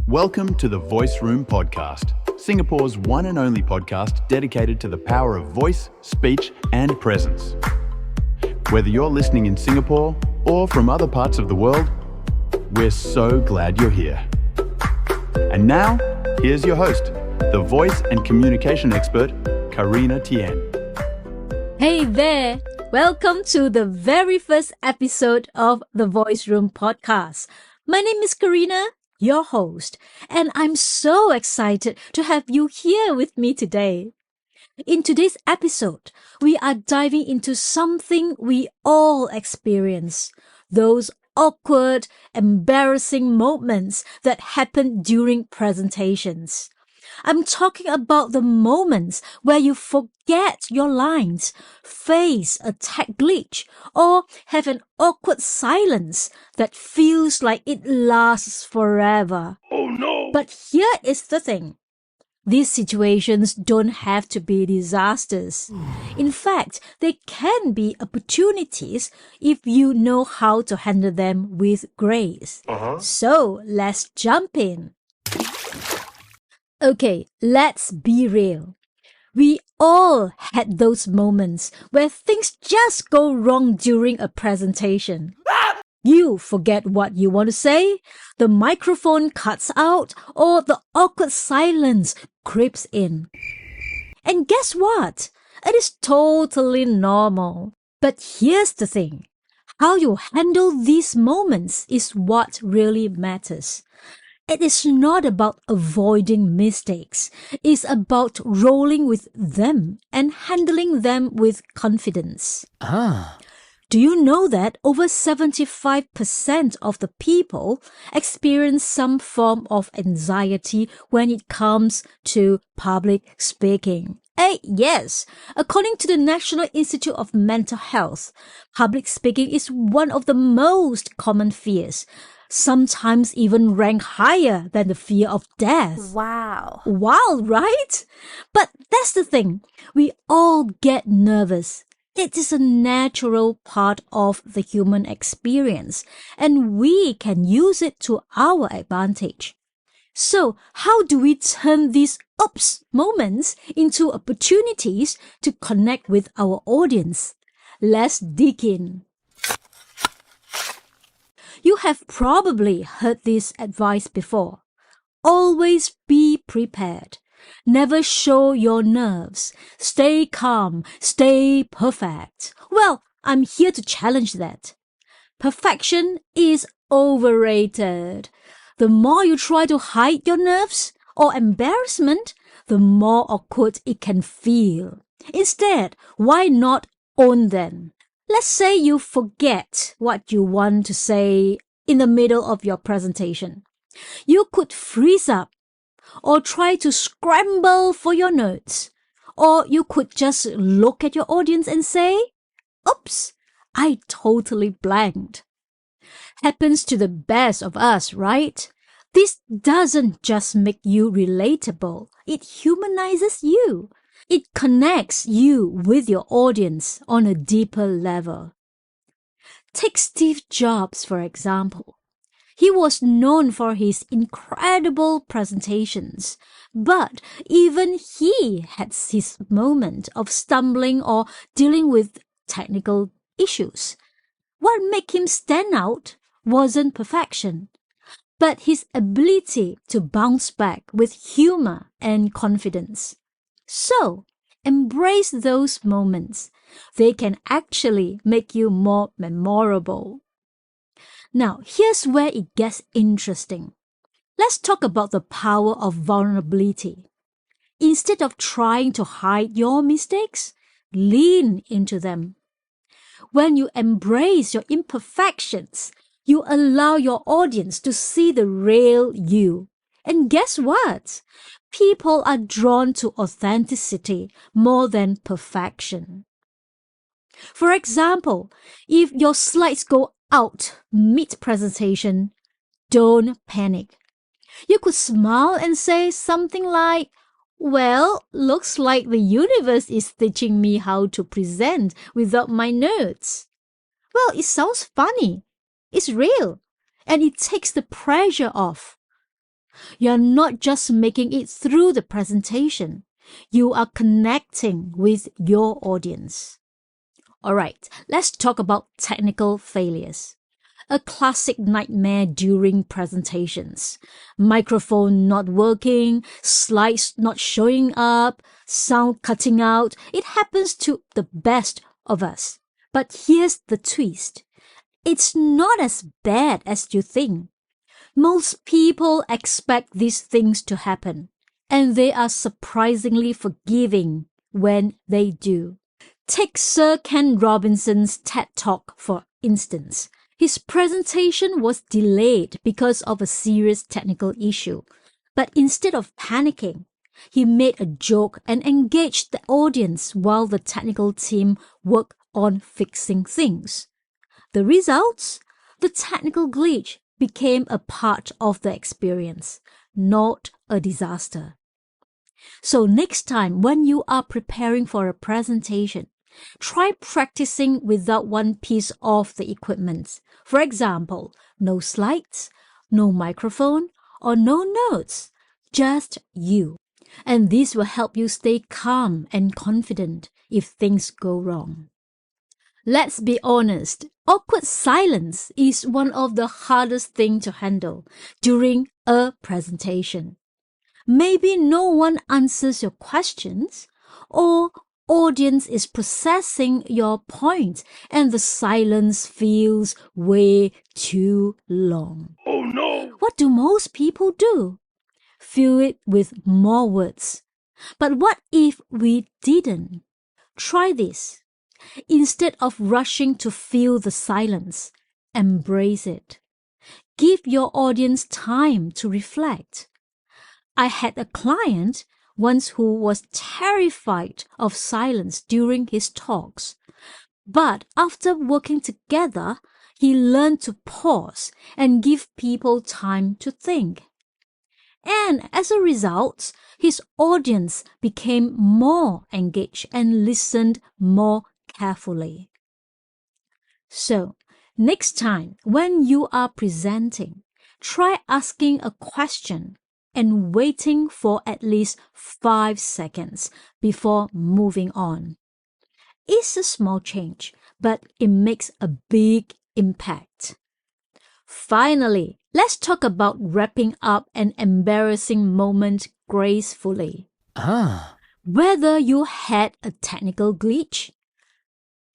Welcome to the Voice Room Podcast, Singapore's one and only podcast dedicated to the power of voice, speech, and presence. Whether you're listening in Singapore or from other parts of the world, we're so glad you're here. And now, here's your host, the voice and communication expert, Karina Tien. Hey there! Welcome to the very first episode of the Voice Room Podcast. My name is Karina, your host, and I'm so excited to have you here with me today. In today's episode, we are diving into something we all experience, those awkward, embarrassing moments that happen during presentations. I'm talking about the moments where you forget your lines, face a tech glitch, or have an awkward silence that feels like it lasts forever. Oh no! But here is the thing. These situations don't have to be disasters. In fact, they can be opportunities if you know how to handle them with grace. So let's jump in. Okay, let's be real. We all had those moments where things just go wrong during a presentation. You forget what you want to say, the microphone cuts out, or the awkward silence creeps in. And guess what? It is totally normal. But here's the thing. How you handle these moments is what really matters. It is not about avoiding mistakes. It's about rolling with them and handling them with confidence. Do you know that over 75% of the people experience some form of anxiety when it comes to public speaking? Yes, according to the National Institute of Mental Health, public speaking is one of the most common fears, sometimes even rank higher than the fear of death. Wow. Wow, right? But that's the thing. We all get nervous. It is a natural part of the human experience, and we can use it to our advantage. So, how do we turn these oops moments into opportunities to connect with our audience? Let's dig in. You have probably heard this advice before. Always be prepared. Never show your nerves. Stay calm. Stay perfect. Well, I'm here to challenge that. Perfection is overrated. The more you try to hide your nerves or embarrassment, the more awkward it can feel. Instead, why not own them? Let's say you forget what you want to say in the middle of your presentation. You could freeze up, or try to scramble for your notes, or you could just look at your audience and say, "Oops, I totally blanked." Happens to the best of us, right? This doesn't just make you relatable, it humanizes you. It connects you with your audience on a deeper level. Take Steve Jobs, for example. He was known for his incredible presentations, but even he had his moment of stumbling or dealing with technical issues. What made him stand out wasn't perfection, but his ability to bounce back with humor and confidence. So, embrace those moments. They can actually make you more memorable. Now, here's where it gets interesting. Let's talk about the power of vulnerability. Instead of trying to hide your mistakes, lean into them. When you embrace your imperfections, you allow your audience to see the real you. And guess what? People are drawn to authenticity more than perfection. For example, if your slides go out mid-presentation, don't panic. You could smile and say something like, "Well, looks like the universe is teaching me how to present without my notes." Well, it sounds funny. It's real. And it takes the pressure off. You're not just making it through the presentation. You are connecting with your audience. Alright, let's talk about technical failures. A classic nightmare during presentations. Microphone not working, slides not showing up, sound cutting out. It happens to the best of us. But here's the twist. It's not as bad as you think. Most people expect these things to happen, and they are surprisingly forgiving when they do. Take Sir Ken Robinson's TED Talk, for instance. His presentation was delayed because of a serious technical issue, but instead of panicking, he made a joke and engaged the audience while the technical team worked on fixing things. The results? The technical glitch became a part of the experience, not a disaster. So next time when you are preparing for a presentation, try practicing without one piece of the equipment. For example, no slides, no microphone, or no notes, just you. And this will help you stay calm and confident if things go wrong. Let's be honest, awkward silence is one of the hardest things to handle during a presentation. Maybe no one answers your questions, or audience is processing your point and the silence feels way too long. Oh no! What do most people do? Fill it with more words. But what if we didn't? Try this. Instead of rushing to fill the silence, embrace it. Give your audience time to reflect. I had a client once who was terrified of silence during his talks. But after working together, he learned to pause and give people time to think. And as a result, his audience became more engaged and listened more carefully. So, next time when you are presenting, try asking a question and waiting for at least 5 seconds before moving on. It's a small change, but it makes a big impact. Finally, let's talk about wrapping up an embarrassing moment gracefully. Whether you had a technical glitch,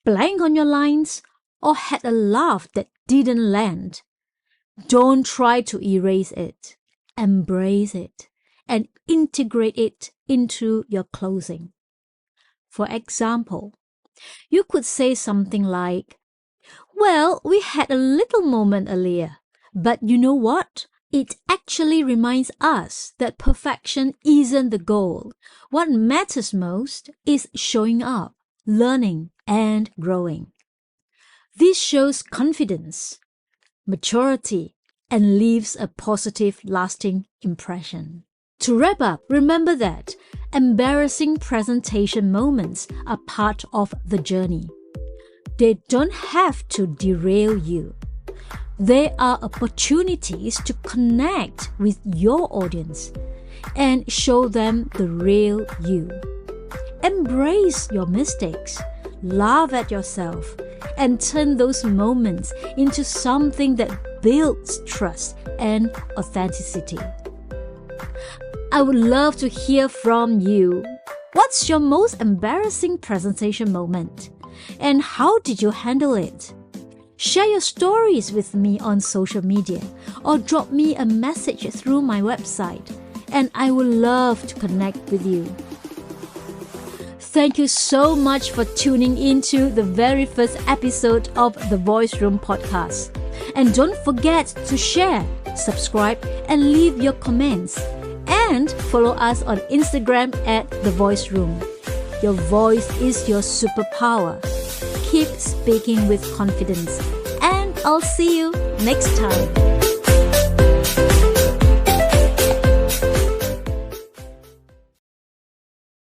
blank on your lines, or had a laugh that didn't land, don't try to erase it. Embrace it and integrate it into your closing. For example, you could say something like, "Well, we had a little moment earlier, but you know what? It actually reminds us that perfection isn't the goal. What matters most is showing up, learning, and growing." This shows confidence, maturity, and leaves a positive, lasting impression. To wrap up, remember that embarrassing presentation moments are part of the journey. They don't have to derail you. They are opportunities to connect with your audience and show them the real you. Embrace your mistakes, laugh at yourself, and turn those moments into something that builds trust and authenticity. I would love to hear from you. What's your most embarrassing presentation moment? And how did you handle it? Share your stories with me on social media or drop me a message through my website, and I would love to connect with you. Thank you so much for tuning into the very first episode of the Voice Room podcast. And don't forget to share, subscribe, and leave your comments. And follow us on Instagram at The Voice Room. Your voice is your superpower. Keep speaking with confidence. And I'll see you next time.